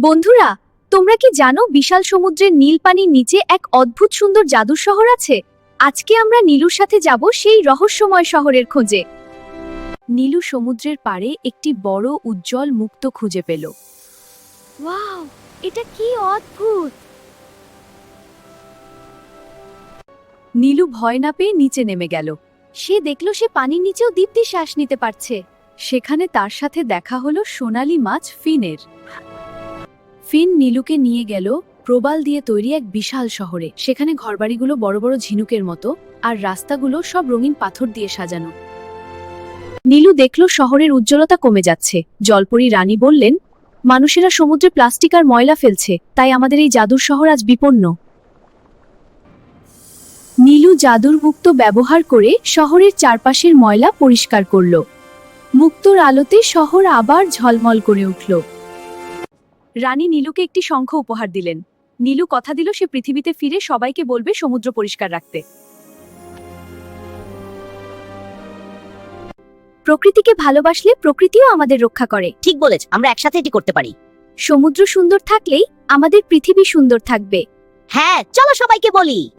বন্ধুরা, তোমরা কি জানো বিশাল সমুদ্রের নীল পানির নিচে এক অদ্ভুত সুন্দর জাদুর শহর আছে? আজকে আমরা নীলুর সাথে যাব সেই রহস্যময় শহরের খোঁজে। নীলু সমুদ্রের পাড়ে একটি বড় উজ্জ্বল মুক্ত খুঁজে পেল। ওয়াও, এটা কি অদ্ভুত! নীলু ভয় না পেয়ে নিচে নেমে গেল। সে দেখল সে পানির নিচেও দীপ্তি শ্বাস নিতে পারছে। সেখানে তার সাথে দেখা হলো সোনালী মাছ ফিনের। ফিন নীলুকে নিয়ে গেল প্রবাল দিয়ে তৈরি এক বিশাল শহরে। সেখানে ঘরবাড়িগুলো বড় বড় ঝিনুকের মতো, আর রাস্তাগুলো সব রঙিন পাথর দিয়ে সাজানো। নীলু দেখল শহরের উজ্জ্বলতা কমে যাচ্ছে। জলপরী রানী বললেন, মানুষেরা সমুদ্রে প্লাস্টিক আর ময়লা ফেলছে, তাই আমাদের এই জাদুর শহর আজ বিপন্ন। নীলু জাদুর মুক্ত ব্যবহার করে শহরের চারপাশের ময়লা পরিষ্কার করল। মুক্তোর আলোতে শহর আবার ঝলমল করে উঠল। রানী নীলুকে একটি শঙ্খ উপহার দিলেন। নীলু কথা দিল সে পৃথিবীতে ফিরে সবাইকে বলবে সমুদ্র পরিষ্কার রাখতে। প্রকৃতিকে ভালোবাসলে প্রকৃতিও আমাদের রক্ষা করে। ঠিক বলেছ, আমরা একসাথে এটি করতে পারি। সমুদ্র সুন্দর থাকলেই আমাদের পৃথিবী সুন্দর থাকবে। হ্যাঁ, চলো সবাইকে বলি।